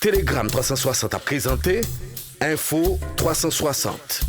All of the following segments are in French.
Telegram 360 a présenté Info 360.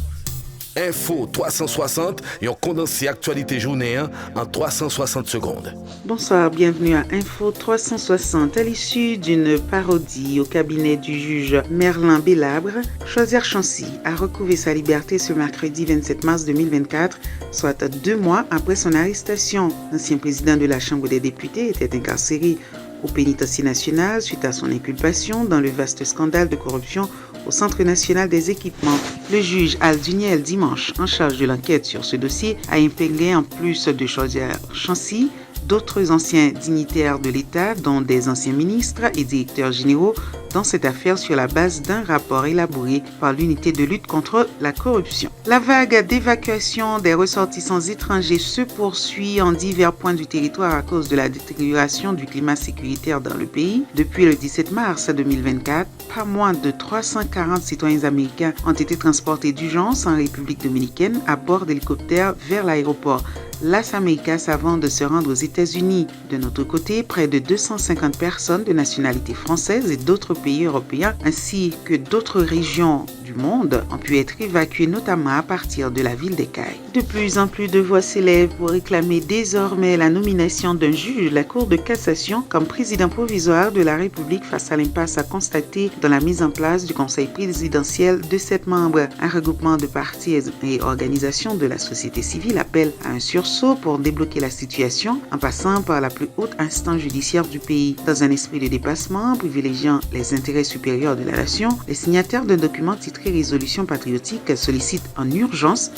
Info 360, et on condense l'actualité journée en 360 secondes. Bonsoir, bienvenue à Info 360. À l'issue d'une parodie au cabinet du juge Merlin Bélabre, Chozière Chancy a recouvré sa liberté ce mercredi 27 mars 2024, soit 2 mois après son arrestation. L'ancien président de la Chambre des députés était incarcéré au pénitencier national suite à son inculpation dans le vaste scandale de corruption au Centre national des équipements. Le juge Al Duniel, dimanche, en charge de l'enquête sur ce dossier, a intégré en plus de Chozière Chancy d'autres anciens dignitaires de l'État, dont des anciens ministres et directeurs généraux, dans cette affaire sur la base d'un rapport élaboré par l'unité de lutte contre la corruption. La vague d'évacuation des ressortissants étrangers se poursuit en divers points du territoire à cause de la détérioration du climat sécuritaire dans le pays. Depuis le 17 mars 2024, pas moins de 340 citoyens américains ont été transportés d'urgence en République dominicaine à bord d'hélicoptères vers l'aéroport Las Américas avant de se rendre aux États-Unis. De notre côté, près de 250 personnes de nationalité française et d'autres pays européens ainsi que d'autres régions du monde ont pu être évacuées notamment à partir de la ville d'Écailles. De plus en plus de voix s'élèvent pour réclamer désormais la nomination d'un juge de la Cour de cassation comme président provisoire de la République face à l'impasse constatée dans la mise en place du Conseil présidentiel de 7 membres. Un regroupement de partis et organisations de la société civile appelle à un sursaut pour débloquer la situation en passant par la plus haute instance judiciaire du pays. Dans un esprit de dépassement privilégiant les intérêts supérieurs de la nation, les signataires d'un document titré Résolution patriotique sollicitent en urgence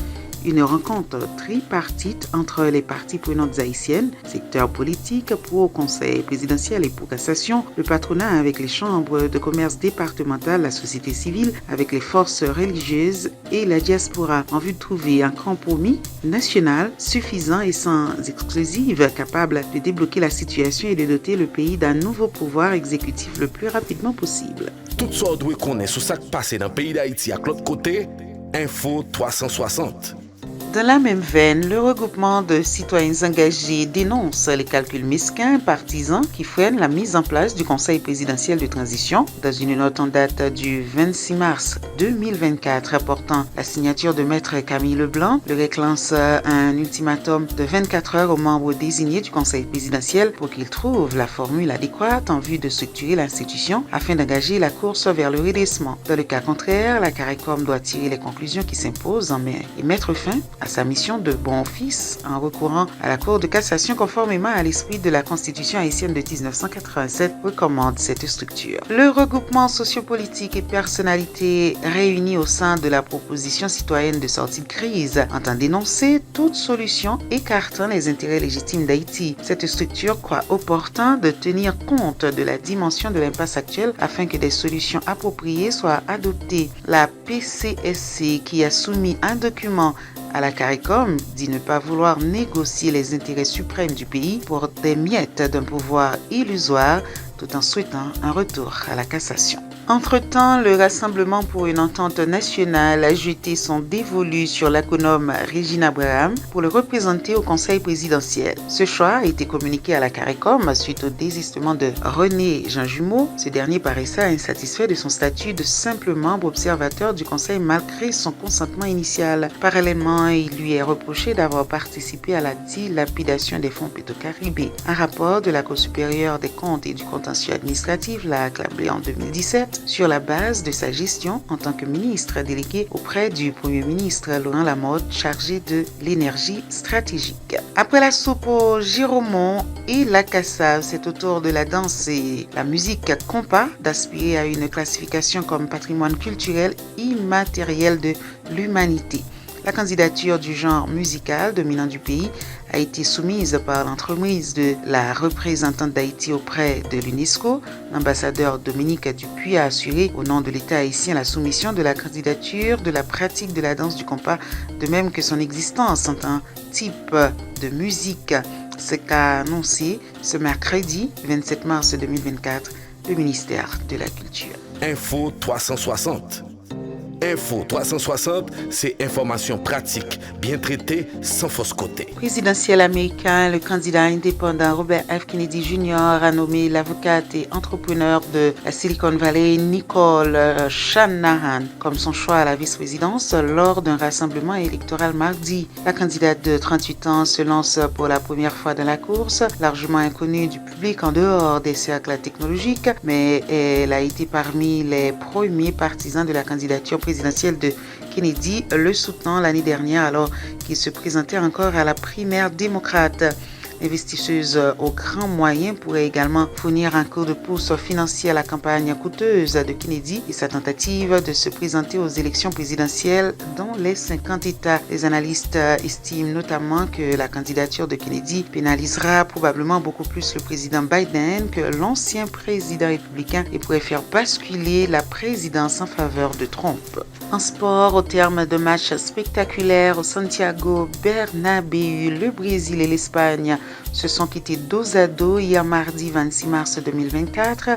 une rencontre tripartite entre les parties prenantes haïtiennes, secteurs politiques, pro conseil présidentiel et pour cassation, le patronat avec les chambres de commerce départementales, la société civile avec les forces religieuses et la diaspora en vue de trouver un compromis national suffisant et sans exclusive capable de débloquer la situation et de doter le pays d'un nouveau pouvoir exécutif le plus rapidement possible. Tout ça doit connaître sur ce qui passe dans le pays d'Haïti à l'autre côté, Info 360. Dans la même veine, le regroupement de citoyens engagés dénonce les calculs mesquins partisans qui freinent la mise en place du Conseil présidentiel de transition. Dans une note en date du 26 mars 2024 rapportant la signature de Maître Camille Leblanc, le REC lance un ultimatum de 24 heures aux membres désignés du Conseil présidentiel pour qu'ils trouvent la formule adéquate en vue de structurer l'institution afin d'engager la course vers le redressement. Dans le cas contraire, la CARICOM doit tirer les conclusions qui s'imposent en mai et mettre fin à sa mission de bon office en recourant à la Cour de cassation conformément à l'esprit de la Constitution haïtienne de 1987 recommande cette structure. Le regroupement sociopolitique et personnalités réunis au sein de la proposition citoyenne de sortie de crise entend dénoncer toute solution écartant les intérêts légitimes d'Haïti. Cette structure croit opportun de tenir compte de la dimension de l'impasse actuelle afin que des solutions appropriées soient adoptées. La PCSC, qui a soumis un document à la CARICOM, dit ne pas vouloir négocier les intérêts suprêmes du pays pour des miettes d'un pouvoir illusoire tout en souhaitant un retour à la cassation. Entre-temps, le Rassemblement pour une entente nationale a jeté son dévolu sur l'aconome Régine Abraham pour le représenter au Conseil présidentiel. Ce choix a été communiqué à la CARICOM suite au désistement de René Jean Jumeau. Ce dernier paraissait insatisfait de son statut de simple membre observateur du Conseil malgré son consentement initial. Parallèlement, il lui est reproché d'avoir participé à la dilapidation des fonds Pétocaribé. Un rapport de la Cour supérieure des comptes et du contentieux administratif l'a acclamé en 2017 sur la base de sa gestion en tant que ministre délégué auprès du Premier ministre Laurent Lamotte, chargé de l'énergie stratégique. Après la soupe au Giromont et la cassave, c'est au tour de la danse et la musique compas d'aspirer à une classification comme patrimoine culturel immatériel de l'humanité. La candidature du genre musical dominant du pays a été soumise par l'entremise de la représentante d'Haïti auprès de l'UNESCO. L'ambassadeur Dominique Dupuis a assuré au nom de l'État haïtien la soumission de la candidature de la pratique de la danse du compas, de même que son existence en un type de musique. Ce qu'a annoncé ce mercredi 27 mars 2024 le ministère de la Culture. Info 360. Info 360, c'est information pratique, bien traitée, sans fausse côté. Présidentiel américain, le candidat indépendant Robert F. Kennedy Jr. a nommé l'avocate et entrepreneur de la Silicon Valley, Nicole Shanahan, comme son choix à la vice-présidence lors d'un rassemblement électoral mardi. La candidate de 38 ans se lance pour la première fois dans la course, largement inconnue du public en dehors des cercles technologiques, mais elle a été parmi les premiers partisans de la candidature présidentielle de Kennedy, le soutenant l'année dernière alors qu'il se présentait encore à la primaire démocrate. L'investisseuse aux grands moyens pourrait également fournir un coup de pouce financier à la campagne coûteuse de Kennedy et sa tentative de se présenter aux élections présidentielles dans les 50 États. Les analystes estiment notamment que la candidature de Kennedy pénalisera probablement beaucoup plus le président Biden que l'ancien président républicain et pourrait faire basculer la présidence en faveur de Trump. En sport, au terme de matchs spectaculaires au Santiago Bernabéu, le Brésil et l'Espagne se sont quittés dos à dos hier mardi 26 mars 2024,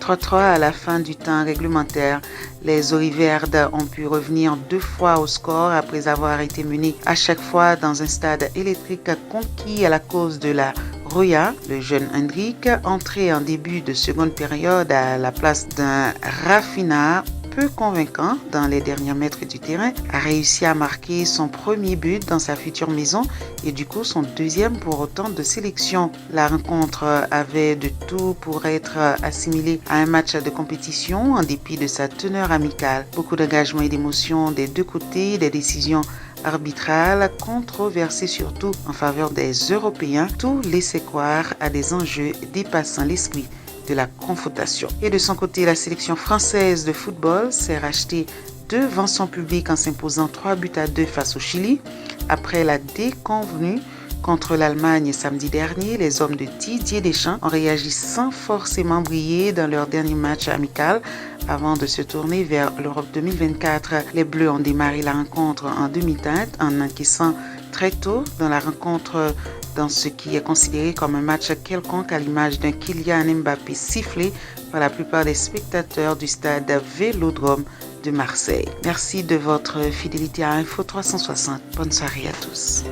3-3 à la fin du temps réglementaire. Les Auriverdes ont pu revenir 2 fois au score après avoir été menés à chaque fois dans un stade électrique conquis à la cause de la Roya. Le jeune Hendrick, entré en début de seconde période à la place d'un Rafinha peu convaincant dans les derniers mètres du terrain, a réussi à marquer son premier but dans sa future maison et du coup son deuxième pour autant de sélection. La rencontre avait de tout pour être assimilée à un match de compétition en dépit de sa teneur amicale. Beaucoup d'engagement et d'émotion des deux côtés, des décisions arbitrales controversées surtout en faveur des Européens, tout laissait croire à des enjeux dépassant l'esprit de la confrontation. Et de son côté, la sélection française de football s'est rachetée devant son public en s'imposant 3-2 face au Chili. Après la déconvenue contre l'Allemagne samedi dernier, les hommes de Didier Deschamps ont réagi sans forcément briller dans leur dernier match amical avant de se tourner vers l'Europe 2024. Les Bleus ont démarré la rencontre en demi-teinte en encaissant très tôt dans la rencontre dans ce qui est considéré comme un match quelconque à l'image d'un Kylian Mbappé sifflé par la plupart des spectateurs du stade Vélodrome de Marseille. Merci de votre fidélité à Info 360. Bonne soirée à tous.